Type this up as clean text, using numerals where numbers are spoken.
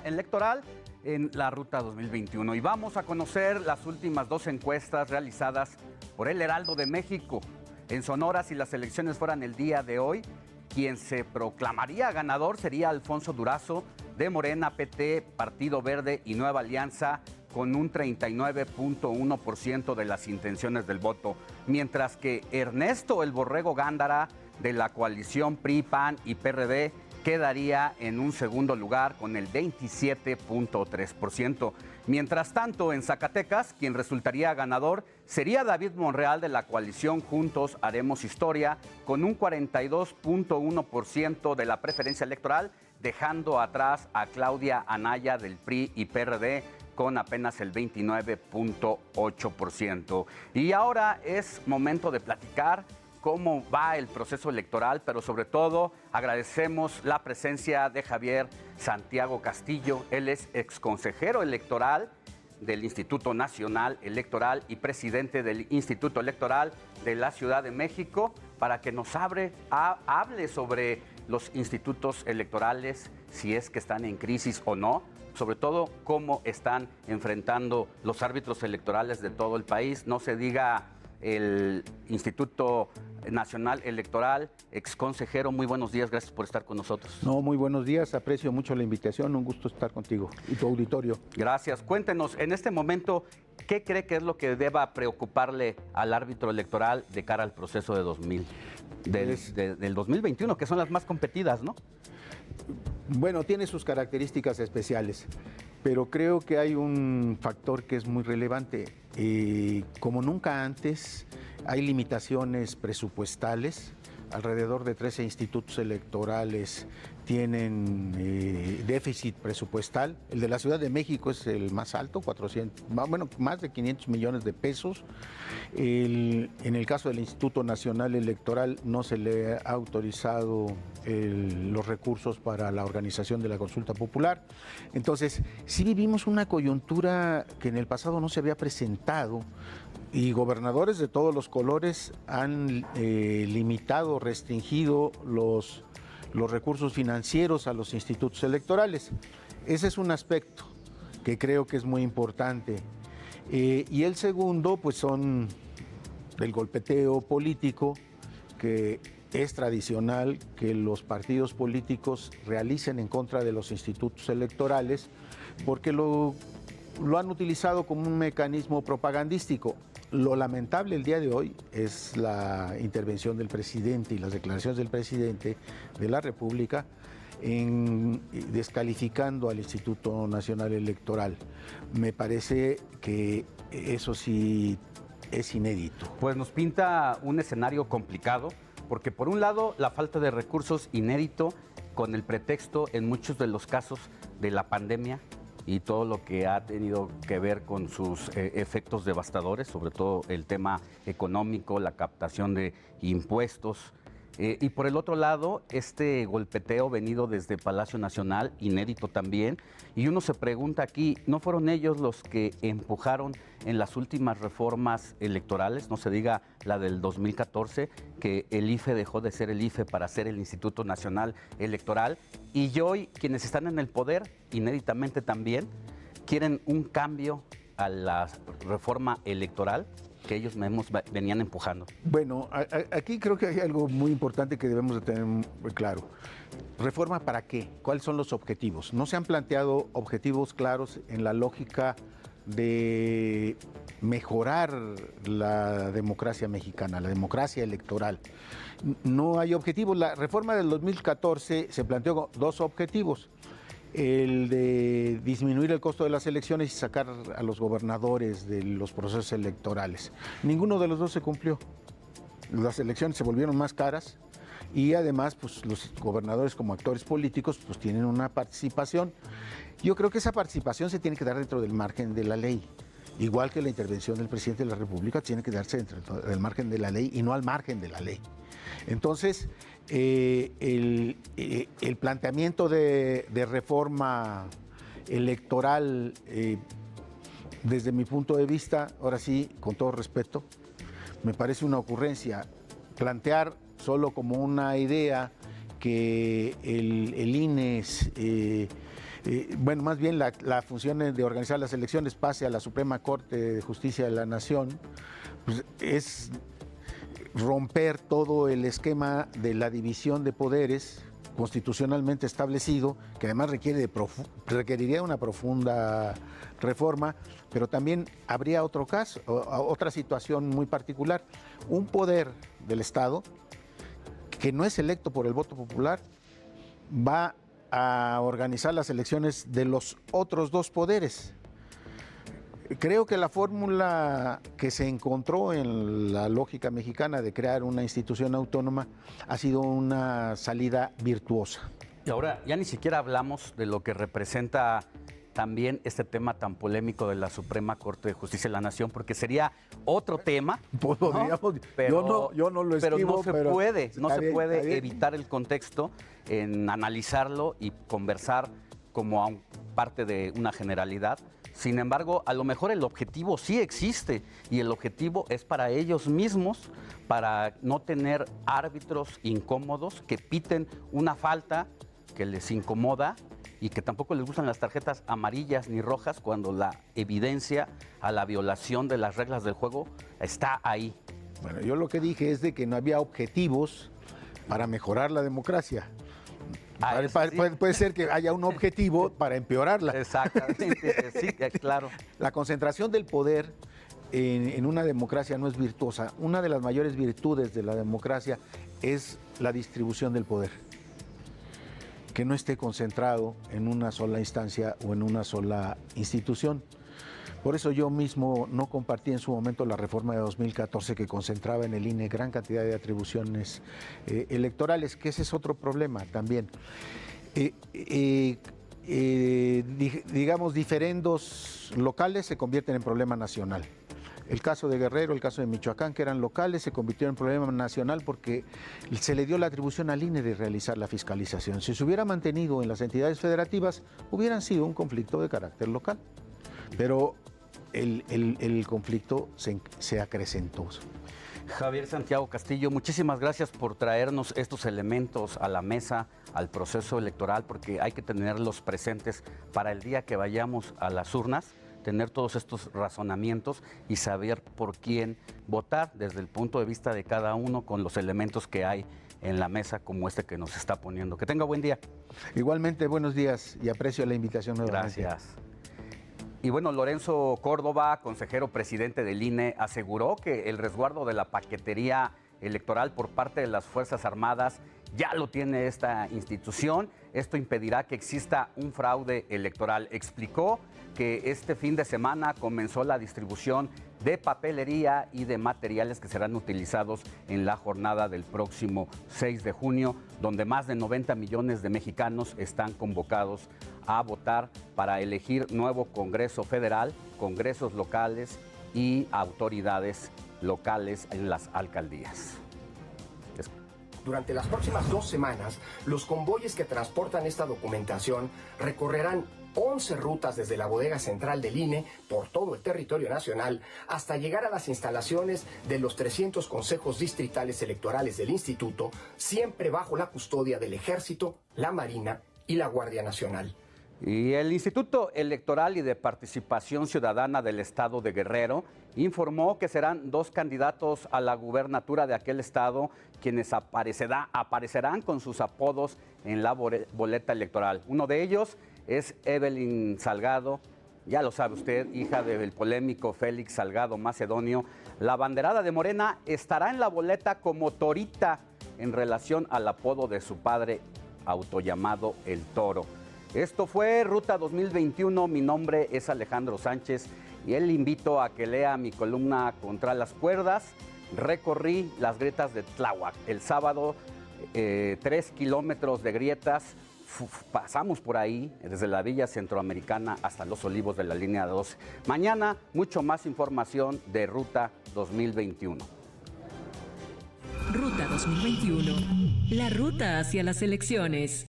electoral en la Ruta 2021. Y vamos a conocer las últimas dos encuestas realizadas por el Heraldo de México. En Sonora, si las elecciones fueran el día de hoy, quien se proclamaría ganador sería Alfonso Durazo, de Morena, PT, Partido Verde y Nueva Alianza, con un 39.1% de las intenciones del voto, mientras que Ernesto El Borrego Gándara, de la coalición PRI, PAN y PRD, quedaría en un segundo lugar con el 27.3%. Mientras tanto, en Zacatecas, quien resultaría ganador sería David Monreal, de la coalición Juntos Haremos Historia, con un 42.1% de la preferencia electoral, dejando atrás a Claudia Anaya del PRI y PRD con apenas el 29.8%. Y ahora es momento de platicar cómo va el proceso electoral, pero sobre todo agradecemos la presencia de Javier Santiago Castillo. Él es exconsejero electoral del Instituto Nacional Electoral y presidente del Instituto Electoral de la Ciudad de México, para que nos hable sobre los institutos electorales, si es que están en crisis o no, sobre todo cómo están enfrentando los árbitros electorales de todo el país. No se diga el Instituto Nacional Electoral. Exconsejero, muy buenos días, gracias por estar con nosotros. No, muy buenos días, aprecio mucho la invitación, un gusto estar contigo y tu auditorio. Gracias. Cuéntenos, en este momento, ¿qué cree que es lo que deba preocuparle al árbitro electoral de cara al proceso de del 2021, que son las más competidas, ¿no? Bueno, tiene sus características especiales, pero creo que hay un factor que es muy relevante. Como nunca antes, hay limitaciones presupuestales. Alrededor de 13 institutos electorales tienen déficit presupuestal. El de la Ciudad de México es el más alto, más de 500 millones de pesos. En el caso del Instituto Nacional Electoral no se le ha autorizado los recursos para la organización de la consulta popular. Entonces, sí vivimos una coyuntura que en el pasado no se había presentado, y gobernadores de todos los colores han limitado, restringido los recursos financieros a los institutos electorales. Ese es un aspecto que creo que es muy importante. Y el segundo, pues son el golpeteo político, que es tradicional que los partidos políticos realicen en contra de los institutos electorales, porque lo han utilizado como un mecanismo propagandístico. Lo lamentable el día de hoy es la intervención del presidente y las declaraciones del presidente de la República en descalificando al Instituto Nacional Electoral. Me parece que eso sí es inédito. Pues nos pinta un escenario complicado, porque por un lado la falta de recursos inédito, con el pretexto en muchos de los casos de la pandemia y todo lo que ha tenido que ver con sus efectos devastadores, sobre todo el tema económico, la captación de impuestos. Y por el otro lado, este golpeteo venido desde Palacio Nacional, inédito también, y uno se pregunta aquí, ¿no fueron ellos los que empujaron en las últimas reformas electorales? No se diga la del 2014, que el IFE dejó de ser el IFE para ser el Instituto Nacional Electoral, y hoy quienes están en el poder, inéditamente también, quieren un cambio a la reforma electoral que ellos mismos venían empujando. Bueno, aquí creo que hay algo muy importante que debemos de tener muy claro. ¿Reforma para qué? ¿Cuáles son los objetivos? No se han planteado objetivos claros en la lógica de mejorar la democracia mexicana, la democracia electoral. No hay objetivos. La reforma del 2014 se planteó dos objetivos: el de disminuir el costo de las elecciones y sacar a los gobernadores de los procesos electorales. Ninguno de los dos se cumplió. Las elecciones se volvieron más caras y además pues, los gobernadores como actores políticos pues, tienen una participación. Yo creo que esa participación se tiene que dar dentro del margen de la ley. Igual que la intervención del presidente de la República tiene que darse dentro del margen de la ley y no al margen de la ley. Entonces, el planteamiento de reforma electoral, desde mi punto de vista, ahora sí, con todo respeto, me parece una ocurrencia. Plantear solo como una idea que el INE bueno, más bien la función de organizar las elecciones pase a la Suprema Corte de Justicia de la Nación, pues es romper todo el esquema de la división de poderes constitucionalmente establecido, que además requeriría una profunda reforma, pero también habría otro caso, otra situación muy particular. Un poder del Estado que no es electo por el voto popular va a organizar las elecciones de los otros dos poderes. Creo que la fórmula que se encontró en la lógica mexicana de crear una institución autónoma ha sido una salida virtuosa. Y ahora ya ni siquiera hablamos de lo que representa también este tema tan polémico de la Suprema Corte de Justicia de la Nación, porque sería otro tema. Podríamos, ¿no? Pero, yo no lo esquivo, pero no se puede evitar el contexto en analizarlo y conversar como parte de una generalidad. Sin embargo, a lo mejor el objetivo sí existe y el objetivo es para ellos mismos, para no tener árbitros incómodos que piten una falta que les incomoda y que tampoco les gustan las tarjetas amarillas ni rojas cuando la evidencia a la violación de las reglas del juego está ahí. Bueno, yo lo que dije es de que no había objetivos para mejorar la democracia. Puede ser que haya un objetivo para empeorarla. Exactamente, sí, claro. La concentración del poder en una democracia no es virtuosa. Una de las mayores virtudes de la democracia es la distribución del poder. Que no esté concentrado en una sola instancia o en una sola institución. Por eso yo mismo no compartí en su momento la reforma de 2014 que concentraba en el INE gran cantidad de atribuciones electorales, que ese es otro problema también. Digamos, diferendos locales se convierten en problema nacional. El caso de Guerrero, el caso de Michoacán, que eran locales, se convirtió en problema nacional porque se le dio la atribución al INE de realizar la fiscalización. Si se hubiera mantenido en las entidades federativas, hubieran sido un conflicto de carácter local. Pero el conflicto se acrecentó. Javier Santiago Castillo, muchísimas gracias por traernos estos elementos a la mesa, al proceso electoral, porque hay que tenerlos presentes para el día que vayamos a las urnas, tener todos estos razonamientos y saber por quién votar desde el punto de vista de cada uno con los elementos que hay en la mesa como este que nos está poniendo. Que tenga buen día. Igualmente, buenos días y aprecio la invitación nuevamente. Gracias. Y bueno, Lorenzo Córdoba, consejero presidente del INE, aseguró que el resguardo de la paquetería electoral por parte de las Fuerzas Armadas ya lo tiene esta institución. Esto impedirá que exista un fraude electoral. Explicó que este fin de semana comenzó la distribución de papelería y de materiales que serán utilizados en la jornada del próximo 6 de junio, donde más de 90 millones de mexicanos están convocados a votar para elegir nuevo Congreso Federal, congresos locales y autoridades locales en las alcaldías. Durante las próximas 2 semanas, los convoyes que transportan esta documentación recorrerán 11 rutas desde la bodega central del INE por todo el territorio nacional hasta llegar a las instalaciones de los 300 consejos distritales electorales del instituto, siempre bajo la custodia del Ejército, la Marina y la Guardia Nacional. Y el Instituto Electoral y de Participación Ciudadana del Estado de Guerrero informó que serán 2 candidatos a la gubernatura de aquel estado quienes aparecerán con sus apodos en la boleta electoral. Uno de ellos es Evelyn Salgado, ya lo sabe usted, hija del polémico Félix Salgado Macedonio. La abanderada de Morena estará en la boleta como Torita en relación al apodo de su padre autollamado El Toro. Esto fue Ruta 2021, mi nombre es Alejandro Sánchez y le invito a que lea mi columna Contra las Cuerdas. Recorrí las grietas de Tláhuac el sábado, 3 kilómetros de grietas, pasamos por ahí desde la Villa Centroamericana hasta Los Olivos de la línea 12. Mañana mucho más información de Ruta 2021. Ruta 2021, la ruta hacia las elecciones.